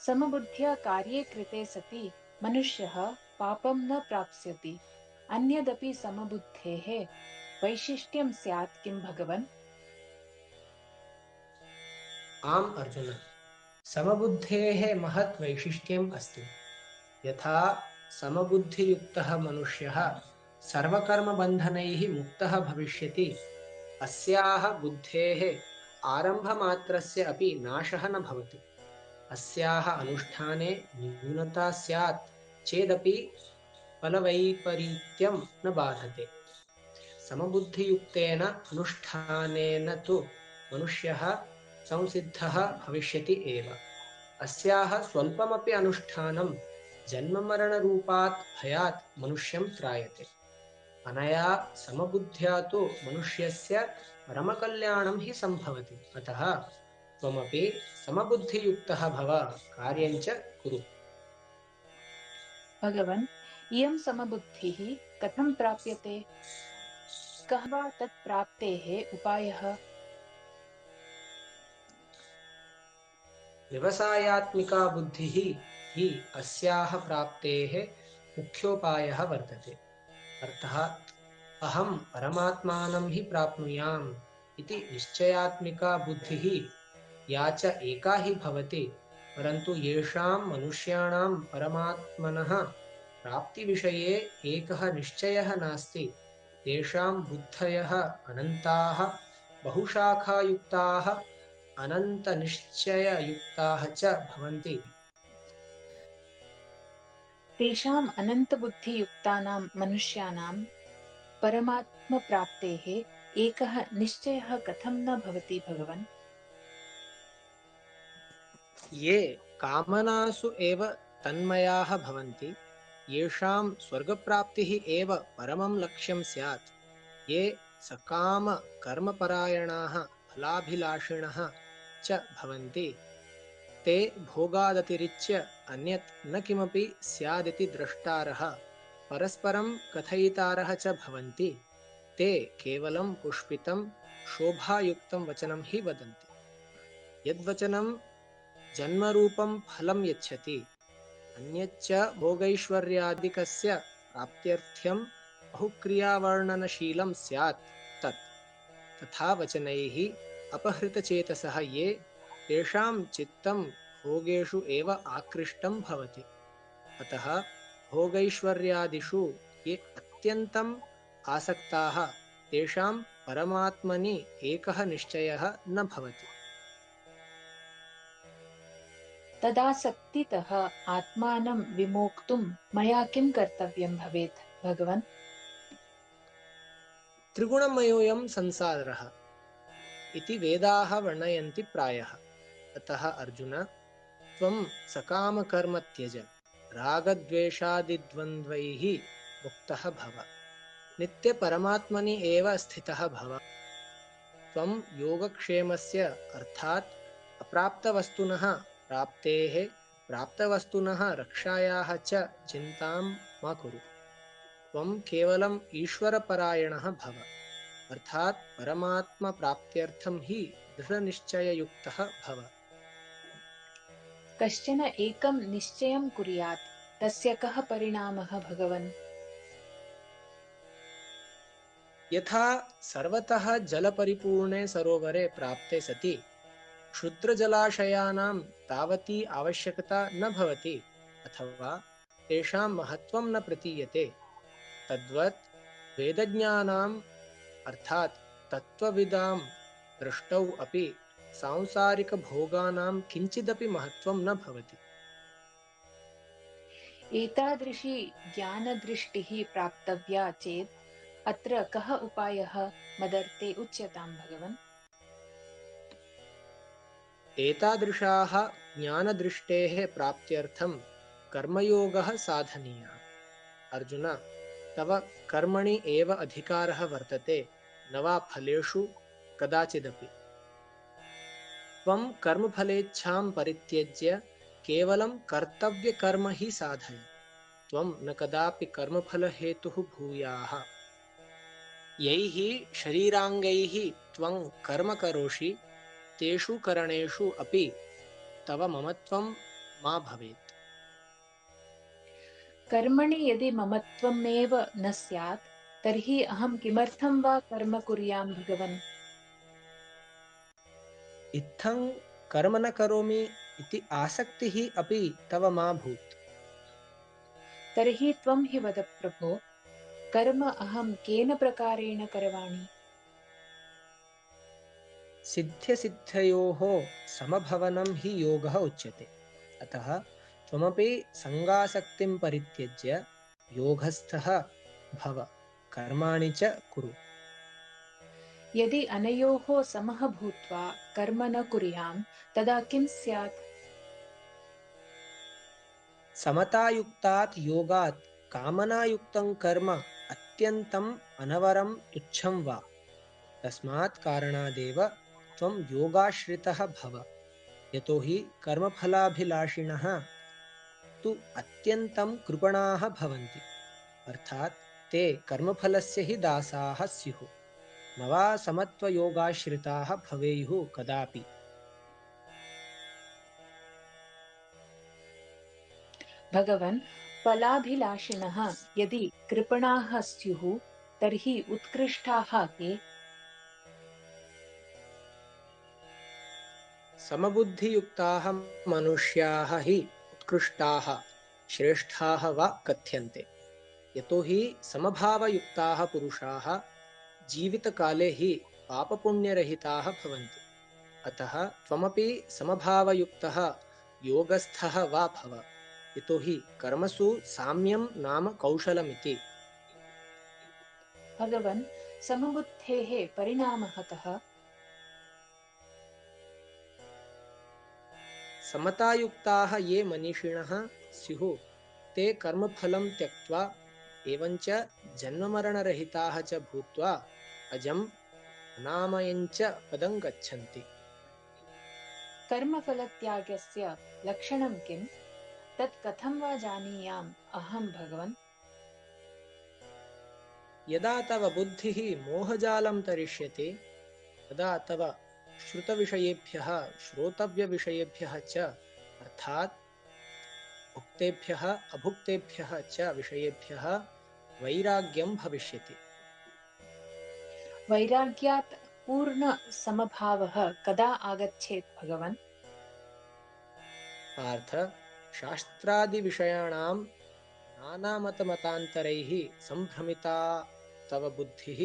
समबुद्ध्या कार्ये कृते सति मनुष्यः पापं न प्राप्स्यति। अन्यदपि समबुद्धेः वैशिष्ट्यं स्यात् किं भगवन्? आम् अर्जुन, समबुद्धेः महत् वैशिष्ट्यम् अस्ति। यथा समबुद्धियुक्तः मनुष्यः सर्वकर्मबन्धनैः मुक्तः भविष्यति, अस्याः बुद्धेः आरम्भमात्रस्य अपि नाशः न भवति। अस्याः अनुष्ठाने न्यूनता स्यात् चेदपि फलवैपरीत्यं न बाधते। समबुद्धियुक्तेन अनुष्ठानेन तु मनुष्यः संसिद्धः भविष्यति एव। अस्याः स्वल्पमपि अनुष्ठानं जन्ममरणरूपात् भयात् मनुष्यं त्रायते। अनया समबुद्ध्या तु मनुष्यस्य परमकल्याणं हि सम्भवति। अतः त्वमपि समबुद्धियुक्तः भव, कार्यं च कुरु। भगवन्, इयं समबुद्धिः कथं प्राप्यते? कः वा तत् प्राप्तेः उपायः? व्यवसायात्मिका बुद्धिः हि अस्याः प्राप्तेः मुख्योपायः वर्तते। अर्थात् अहं परमात्मानं हि प्राप्नुयाम् इति निश्चयात्मिका बुद्धिः या च एका हि भवति, परन्तु येषां मनुष्याणां परमात्मनः प्राप्तिविषये एकः निश्चयः नास्ति, तेषां बुद्धयः अनन्ताः, बहुशाखायुक्ताः, अनन्तनिश्चययुक्ताः च भवन्ति। तेषाम् अनन्तबुद्धियुक्तानां मनुष्याणां परमात्मप्राप्तेः एकः निश्चयः कथं न भवति भगवन्? ये कामनासु एव तन्मयाः भवन्ति, येषां स्वर्गप्राप्तिः एव परमं लक्ष्यं स्यात्, ये सकामकर्मपरायणाः फलाभिलाषिणः च भवन्ति, ते भोगादतिरिच्य अन्यत् न किमपि स्यादिति द्रष्टारः परस्परं कथयितारः च भवन्ति, ते केवलं पुष्पितं शोभायुक्तं वचनं हि वदन्ति। यद्वचनं जन्मरूपं फलं यच्छति, अन्यच्च भोगैश्वर्यादिकस्य प्राप्त्यर्थं बहुक्रियावर्णनशीलं स्यात् तत्। तथा वचनैः अपहृतचेतसः ये, तेषां चित्तं भोगेषु एव आकृष्टं भवति। अतः भोगैश्वर्यादिषु ये अत्यन्तम् आसक्ताः, तेषां परमात्मनि एकः निश्चयः न भवति। तदासक्तितः आत्मानं विमोक्तुं मया किं कर्तव्यं भवेत् भगवन्? त्रिगुणमयोऽयं संसारः इति वेदाः वर्णयन्ति प्रायः। अतः अर्जुन, त्वं सकामकर्म त्यज, रागद्वेषादिद्वन्द्वैः मुक्तः भव, नित्यपरमात्मनि एव स्थितः भव। त्वं योगक्षेमस्य अर्थात् अप्राप्तवस्तुनः प्राप्तेः, प्राप्तवस्तुनः रक्षायाः च चिन्तां मा कुरु। त्वं केवलम् ईश्वरपरायणः भव, अर्थात् परमात्मप्राप्त्यर्थं हि दृढनिश्चययुक्तः भव। कश्चन एकं निश्चयं कुर्यात्, तस्य कः परिणामः भगवन्? यथा सर्वतः जलपरिपूर्णे सरोवरे प्राप्ते सति क्षुद्रजलाशयानां तावती आवश्यकता न भवति, अथवा तेषां महत्त्वं न प्रतीयते, तद्वत् वेदज्ञानाम् अर्थात् तत्त्वविदां दृष्टौ अपि सांसारिकभोगानां किञ्चिदपि महत्त्वं न भवति। एतादृशी ज्ञानदृष्टिः प्राप्तव्या चेत् अत्र कः उपायः मदर्थे उच्यतां भगवन्? एतादृशाः ज्ञानदृष्टेः प्राप्त्यर्थं कर्मयोगः साधनीयः। अर्जुन, तव कर्मणि एव अधिकारः वर्तते, न वा फलेषु कदाचिदपि। त्वं कर्मफलेच्छां परित्यज्य केवलं कर्तव्यकर्म हि साधय। त्वं न कदापि कर्मफलहेतुः भूयाः। यैः शरीराङ्गैः त्वं कर्म करोषि, तेषु करणेषु अपि तव ममत्वं मा भवेत्। कर्मणि यदि ममत्वमेव न स्यात् तर्हि अहं किमर्थं वा कर्म कुर्यां भगवन्? इत्थं कर्म न करोमि इति आसक्तिः अपि तव मा भूत्। तर्हि त्वं हि वद प्रभो, कर्म अहं केन प्रकारेण करवाणि? सिद्ध्यसिद्धयोः समभवनं हि योगः उच्यते। अतः त्वमपि सङ्गासक्तिं परित्यज्य योगस्थः भव, कर्माणि च कुरु। यदि अनयोः समः भूत्वा कर्म न कुर्यां तदा किं स्यात्? समतायुक्तात् योगात् कामनायुक्तं कर्म अत्यन्तम् अनवरं तुच्छं वा। तस्मात् कारणादेव त्वं योगाश्रितः भव। यतो हि कर्मफलाभिलाषिणः तु अत्यन्तं कृपणाः भवन्ति। अर्थात् ते कर्मफलस्य हि दासाः स्युः। न वा समत्वयोगाश्रिताः भवेयुः कदापि। भगवन्, फलाभिलाषिणः यदि कृपणाः स्युः तर्हि उत्कृष्टाः के? समबुद्धियुक्ताः मनुष्याः हि उत्कृष्टाः श्रेष्ठाः वा कथ्यन्ते। यतो हि समभावयुक्ताः पुरुषाः जीवितकाले हि पापपुण्यरहिताः भवन्ति। अतः त्वमपि समभावयुक्तः योगस्थः वा भव। यतो हि कर्मसु साम्यं नाम कौशलमिति। भगवन्, समबुद्धेः परिणामः कः? समतायुक्ताः ये मनीषिणः स्युः ते कर्मफलं त्यक्त्वा एवञ्च जन्ममरणरहिताः च भूत्वा अजम् अनामयञ्च पदं गच्छन्ति। कर्मफलत्यागस्य लक्षणं किं? तत् कथं वा जानीयाम् अहं भगवन्? यदा तव बुद्धिः मोहजालं तरिष्यति तदा तव श्रुतविषयेभ्यः श्रोतव्यविषयेभ्यः च अर्थात् उक्तेभ्यः अभुक्तेभ्यः च विषयेभ्यः वैराग्यं भविष्यति। वैराग्यात् पूर्णसमभावः कदा आगच्छेत् भगवन्? पार्थ, शास्त्रादिविषयाणां नानामतमतान्तरैः सम्भ्रमिता तव बुद्धिः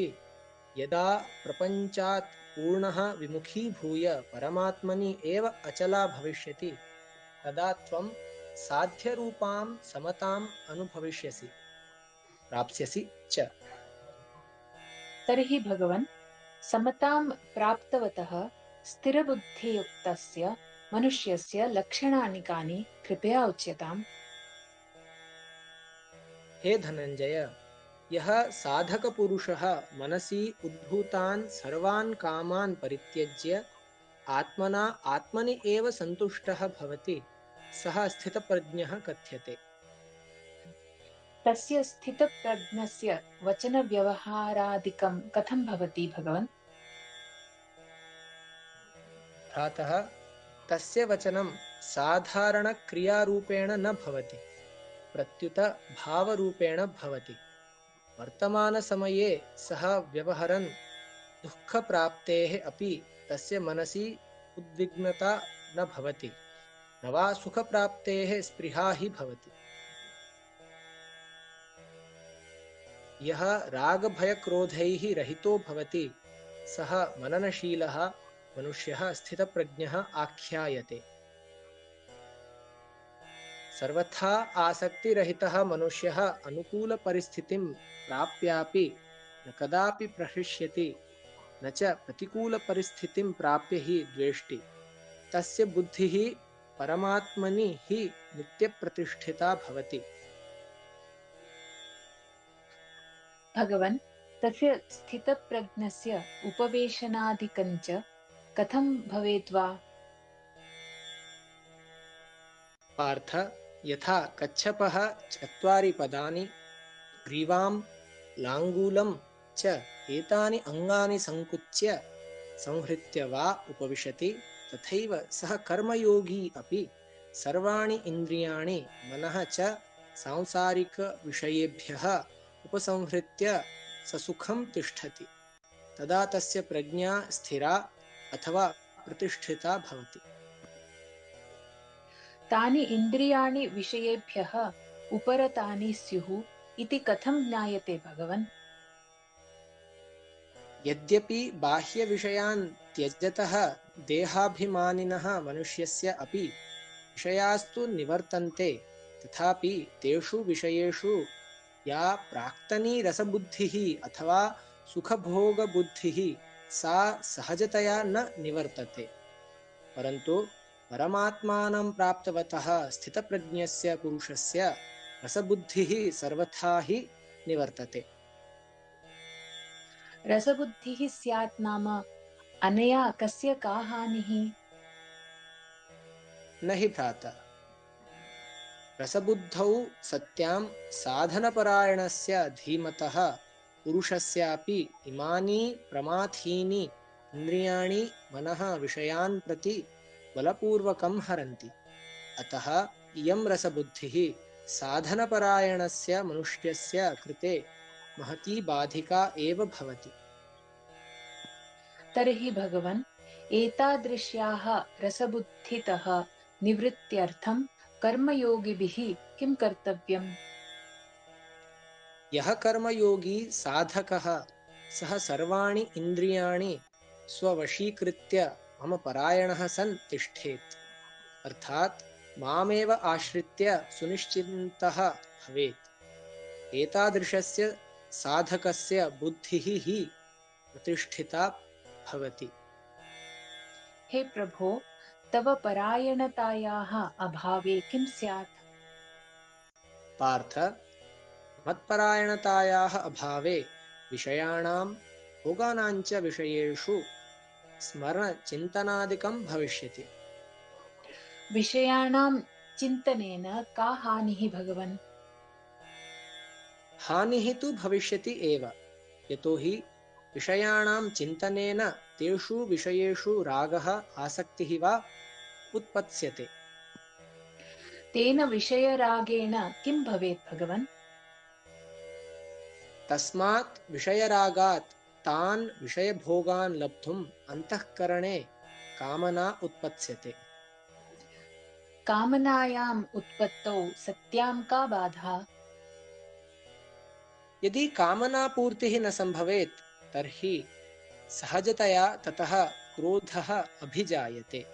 यदा प्रपञ्चात् पूर्णः विमुखीभूय परमात्मनि एव अचला भविष्यति तदा त्वं साध्यरूपां समताम् अनुभविष्यसि, प्राप्स्यसि च। तर्हि भगवन्, समतां प्राप्तवतः स्थिरबुद्धियुक्तस्य मनुष्यस्य लक्षणानि कानि? कृपया उच्यताम्। हे धनञ्जय, यः साधकपुरुषः मनसि उद्भूतान् सर्वान् कामान् परित्यज्य आत्मना आत्मनि एव सन्तुष्टः भवति सः स्थितप्रज्ञः कथ्यते। तस्य स्थितप्रज्ञस्य वचनव्यवहारादिकं कथं भवति भगवन्? भ्रातः, तस्य वचनं साधारणक्रियारूपेण न भवति, प्रत्युत भावरूपेण भवति। वर्तमानसमये सः व्यवहरन् दुःखप्राप्तेः अपि तस्य मनसि उद्विग्नता न भवति, न वा सुखप्राप्तेः स्पृहा हि भवति। यः रागभयक्रोधैः रहितो भवति सः मननशीलः मनुष्यः स्थितप्रज्ञः आख्यायते। सर्वथा आसक्तिरहितः मनुष्यः अनुकूलपरिस्थितिं प्राप्यापि न कदापि प्रहृष्यति, न च प्रतिकूलपरिस्थितिं प्राप्य हि द्वेष्टि। तस्य बुद्धिः परमात्मनि हि नित्यप्रतिष्ठिता भवति। भगवन्, तस्य स्थितप्रज्ञस्य उपवेशनादिकञ्च कथं भवेद् वा? पार्थ, यथा कच्छपः 4 पदानि ग्रीवां लाङ्गूलं च एतानि अङ्गानि सङ्कुच्य संहृत्य वा उपविशति तथैव सः कर्मयोगी अपि सर्वाणि इन्द्रियाणि मनः च सांसारिकविषयेभ्यः उपसंहृत्य ससुखं तिष्ठति तदा तस्य प्रज्ञा स्थिरा अथवा प्रतिष्ठिता भवति। तानि इन्द्रियाणि विषयेभ्यः उपरतानि स्युः इति कथं ज्ञायते भगवन्? यद्यपि बाह्यविषयान् त्यजतः देहाभिमानिनः मनुष्यस्य अपि विषयास्तु निवर्तन्ते तथापि तेषु विषयेषु या प्राक्तनी रसबुद्धिः अथवा सुखभोगबुद्धिः सा सहजतया न निवर्तते, परन्तु परमात्मानं प्राप्तवतः स्थितप्रज्ञस्य पुरुषस्य रसबुद्धिः सर्वथा हि निवर्तते। रसबुद्धिः स्यात् नाम अनया कस्य का हानिः? न हि भ्राता, रसबुद्धौ सत्यां साधनपरायणस्य धीमतः पुरुषस्यापि इमानि प्रमाथीनि इन्द्रियाणि मनः विषयान् प्रति बलपूर्वकं हरन्ति। अतः इयं रसबुद्धिः साधनपरायणस्य मनुष्यस्य कृते महती बाधिका एव भवति। तर्हि भगवन्, एतादृश्याः रसबुद्धितः निवृत्त्यर्थं कर्मयोगिभिः किं कर्तव्यम्? यः कर्मयोगी साधकः सः सर्वाणि इन्द्रियाणि स्ववशीकृत्य मम परायणः सन् तिष्ठेत्, अर्थात् मामेव आश्रित्य सुनिश्चिन्तः भवेत्। एतादृशस्य साधकस्य बुद्धिः हि प्रतिष्ठिता भवति। हे प्रभो, तव परायणतायाः अभावे किं स्यात्? पार्थ, मत्परायणतायाः अभावे विषयाणां भोगानाञ्च विषयेषु स्मरणचिन्तनादिकं भविष्यति। विषयाणां चिन्तनेन का हानिः भगवन्? हानिः तु भविष्यति एव, यतो हि विषयाणां चिन्तनेन तेषु विषयेषु रागः आसक्तिः वा उत्पत्स्यते। तेन विषयरागेण किं भवेत् भगवन्? तस्मात् विषयरागात् तान् विषयभोगान् लब्धुम् अन्तःकरणे कामना उत्पत्स्यते। कामनायाम् उत्पत्तौ सत्यां का बाधा? यदि कामनापूर्तिः न संभवेत् तर्हि सहजतया ततः क्रोधः अभिजायते।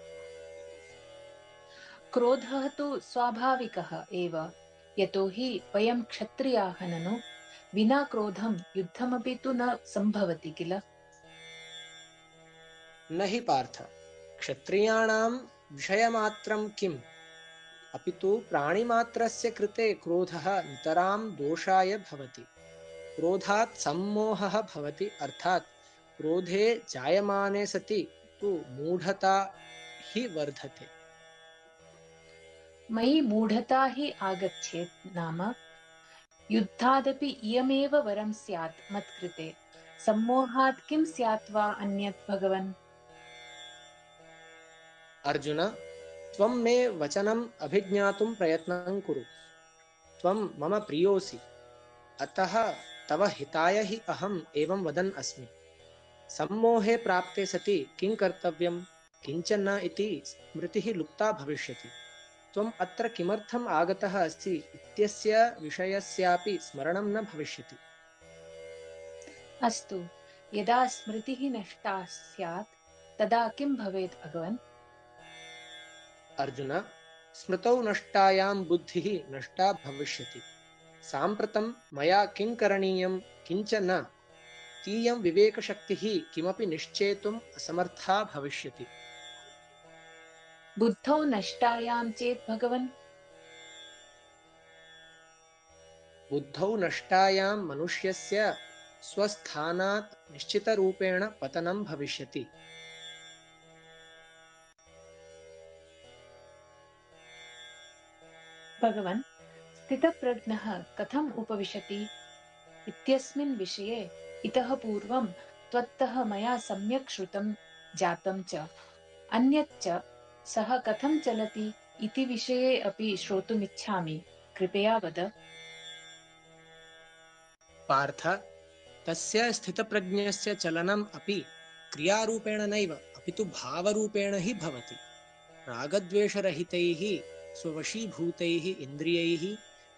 क्रोधः तु स्वाभाविकः एव, यतो हि वयं क्षत्रियाः ननु, विना क्रोधं युद्धमपि तु न सम्भवति किल? न हि पार्थ, क्षत्रियाणां विषयमात्रं किम्, अपि तु प्राणिमात्रस्य कृते क्रोधः नितरां दोषाय भवति। क्रोधात् सम्मोहः भवति, अर्थात् क्रोधे जायमाने सति तु मूढता हि वर्धते। मयि मूढता हि आगच्छेत् नाम युद्धादपि इयमेव वरं स्यात् मत्कृते, सम्मोहात् किं स्यात् वा अन्यत् भगवन्? अर्जुन, त्वं मे वचनम् अभिज्ञातुं प्रयत्नं कुरु। त्वं मम प्रियोऽसि, अतः तव हिताय हि अहम् एवं वदन् अस्मि। सम्मोहे प्राप्ते सति किं कर्तव्यं, किञ्च न इति स्मृतिः लुप्ता भविष्यति। त्वम् अत्र किमर्थम् आगतः अस्ति इत्यस्य विषयस्यापि स्मरणं न भविष्यति। अस्तु, यदा स्मृतिः नष्टा स्यात् तदा किं भवेत् भगवन्? अर्जुन, स्मृतौ नष्टायां बुद्धिः नष्टा भविष्यति। साम्प्रतं मया किं करणीयं किञ्च न तीयं विवेकशक्तिः किमपि निश्चेतुम् असमर्था भविष्यति। बुद्धौ नष्टायां चेत् भगवन्? बुद्धौ नष्टायां मनुष्यस्य स्वस्थानात् निश्चितरूपेण पतनं भविष्यति। भगवन्, स्थितप्रज्ञः कथम् उपविशति इत्यस्मिन् विषये इतः पूर्वं त्वत्तः मया सम्यक् श्रुतं जातं च, अन्यच्च सः कथं चलति इति विषये अपि श्रोतुमिच्छामि, कृपया वद। पार्थ, तस्य स्थितप्रज्ञस्य चलनम् अपि क्रियारूपेण नैव अपि तु भावरूपेण हि भवति। रागद्वेषरहितैः स्ववशीभूतैः इन्द्रियैः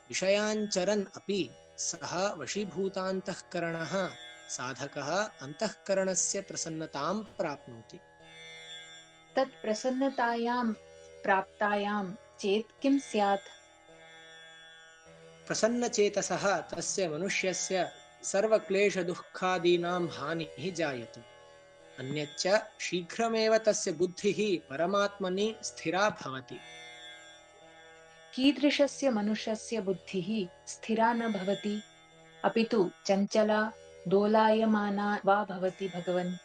विषयाञ्चरन् अपि सः वशीभूतान्तःकरणः साधकः अन्तःकरणस्य प्रसन्नतां प्राप्नोति। तत् प्रसन्नतायां प्राप्तायां चेत् किं स्यात्? प्रसन्नचेतसः तस्य मनुष्यस्य सर्वक्लेशदुःखादीनां हानिः जायते। अन्यच्च शीघ्रमेव तस्य बुद्धिः परमात्मनि स्थिरा भवति। कीदृशस्य मनुष्यस्य बुद्धिः स्थिरा न भवति, अपि तु चञ्चला दोलायमाना वा भवति भगवन्?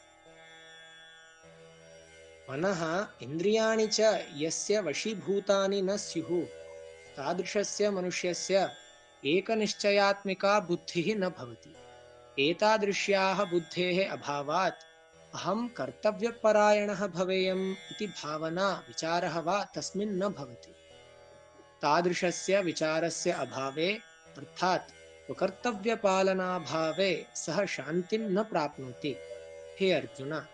मनः इन्द्रियाणि च यस्य वशीभूतानि न स्युः, तादृशस्य मनुष्यस्य एकनिश्चयात्मिका बुद्धिः न भवति। एतादृश्याः बुद्धेः अभावात् अहं कर्तव्यपरायणः भवेयम् इति भावना विचारः वा तस्मिन् न भवति। तादृशस्य विचारस्य अभावे अर्थात् स्वकर्तव्यपालनाभावे सः शान्तिं न प्राप्नोति। हे अर्जुन,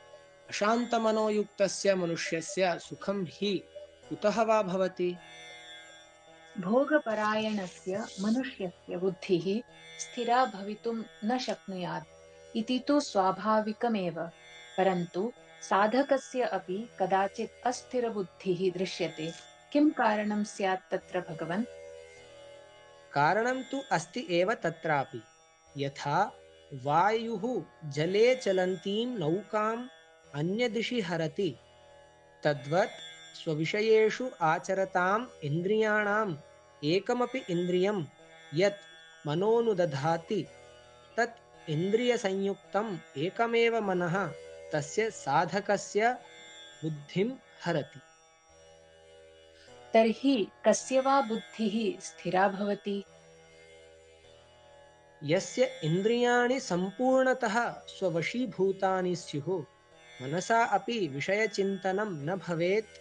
अशान्तमनोयुक्तस्य मनुष्यस्य सुखं हि कुतः वा भवति? भोगपरायणस्य मनुष्यस्य बुद्धिः स्थिरा भवितुं न शक्नुयात् इति तु स्वाभाविकमेव, परन्तु साधकस्य अपि कदाचित् अस्थिरबुद्धिः दृश्यते। किं कारणं स्यात् तत्र भगवन्? कारणं तु अस्ति एव तत्रापि। यथा वायुः जले चलन्तीं नौकाम् अन्यदिशि हरति, तद्वत् स्वविषयेषु आचरताम् इन्द्रियाणाम् एकमपि इन्द्रियं यत् मनोनुदधाति तत् इन्द्रियसंयुक्तम् एकमेव मनः तस्य साधकस्य बुद्धिं हरति। तर्हि कस्य वा बुद्धिः स्थिरा भवति? यस्य इन्द्रियाणि सम्पूर्णतः स्ववशीभूतानि स्युः, मनसा अपि विषयचिन्तनं न भवेत्,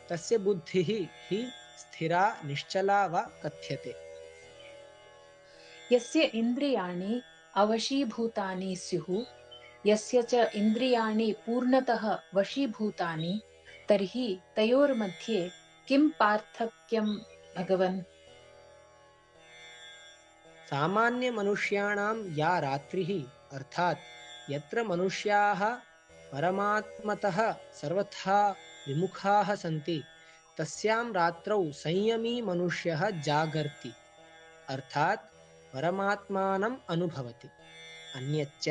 तस्य बुद्धिः हि स्थिरा निश्चला वा कथ्यते। यस्य इन्द्रियाणि अवशीभूतानि स्युः, यस्य च इन्द्रियाणि पूर्णतः वशीभूतानि, तर्हि तयोर्मध्ये किं पार्थक्यं भगवन्? सामान्यमनुष्याणां या रात्रिः अर्थात् यत्र मनुष्याः परमात्मतः सर्वथा विमुखाः सन्ति, तस्यां रात्रौ संयमी मनुष्यः जागर्ति अर्थात् परमात्मानम् अनुभवति। अन्यच्च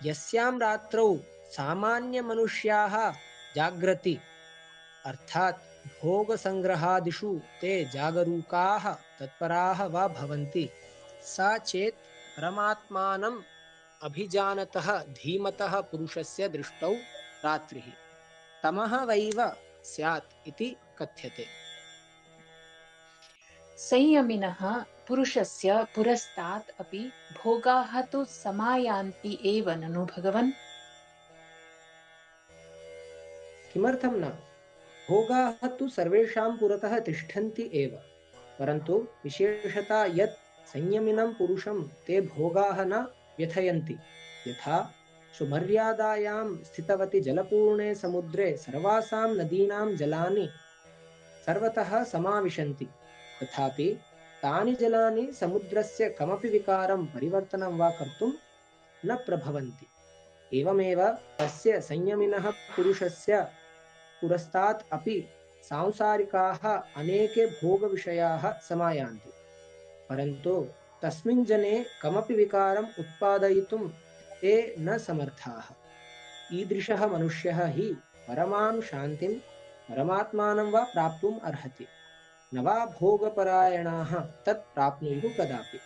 यस्यां रात्रौ सामान्यमनुष्याः जाग्रति अर्थात् भोगसंग्रहादिषु ते जागरूकाः तत्पराः वा भवन्ति, सा चेत् परमात्मानम् अभिजानतः धीमतः पुरुषस्य दृष्टौ रात्रिः तमः वैव स्यात् इति कथ्यते। संयमिनः पुरुषस्य पुरस्तात् अपि भोगाः तु समायान्ति एव ननु भगवन्? किमर्थं न? भोगाः तु सर्वेषां पुरतः तिष्ठन्ति एव, परन्तु विशेषता यत् संयमिनं पुरुषं ते भोगाः न व्यथयन्ति। यथा सुमर्यादायां स्थितवति जलपूर्णे समुद्रे सर्वासां नदीनां जलानि सर्वतः समाविशन्ति, तथापि तानि जलानि समुद्रस्य कमपि विकारं परिवर्तनं वा कर्तुं न प्रभवन्ति। एवमेव तस्य संयमिनः पुरुषस्य पुरस्तात् अपि सांसारिकाः अनेके भोगविषयाः समायान्ति, परन्तु तस्मिन् जने कमपि विकारम् उत्पादयितुं ते न समर्थाः। ईदृशः मनुष्यः हि परमां शान्तिं परमात्मानं वा प्राप्तुम् अर्हति, न वा भोगपरायणाः तत् प्राप्नुयुः कदापि।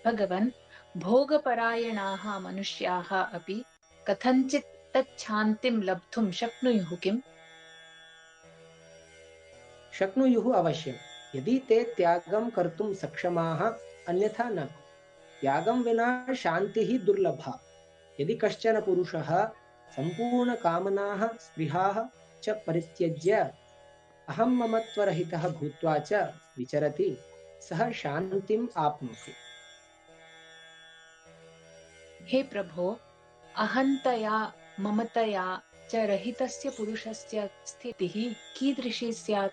भगवन्, भोगपरायणाः मनुष्याः अपि कथञ्चित् तच्छान्तिं लब्धुं शक्नुयुः किम्? शक्नुयुः अवश्यं, यदि ते त्यागं कर्तुं सक्षमाः, अन्यथा न। त्यागं विना शान्तिः दुर्लभा। यदि कश्चन पुरुषः सम्पूर्णकामनाः स्पृहाः च परित्यज्य अहं ममत्वरहितः भूत्वा च विचरति सः शान्तिम् आप्नोति। हे प्रभो, अहन्तया ममतया च रहितस्य पुरुषस्य स्थितिः कीदृशी स्यात्?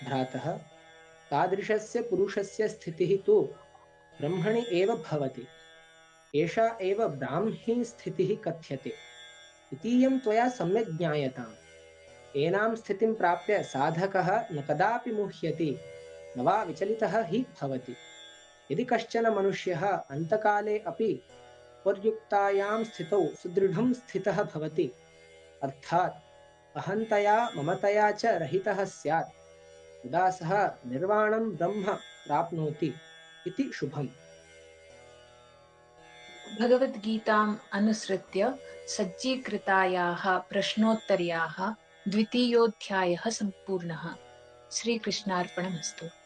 भ्रातः, तादृशस्य पुरुषस्य स्थितिः तु ब्रह्मणि एव भवति। एषा एव ब्राह्मी स्थितिः कथ्यते। इतीयं त्वया सम्यक् ज्ञायताम्। एनां स्थितिं प्राप्य साधकः न कदापि मुह्यति, न वा विचलितः हि भवति। यदि कश्चन मनुष्यः अन्तकाले अपि पर्युक्तायां स्थितौ सुदृढं स्थितः भवति, अर्थात् अहन्तया ममतया च रहितः स्यात्, तदा सः निर्वाणं ब्रह्म प्राप्नोति इति शुभम्। भगवद्गीताम् अनुसृत्य सज्जीकृतायाः प्रश्नोत्तर्याः द्वितीयोऽध्यायः सम्पूर्णः। श्रीकृष्णार्पणमस्तु।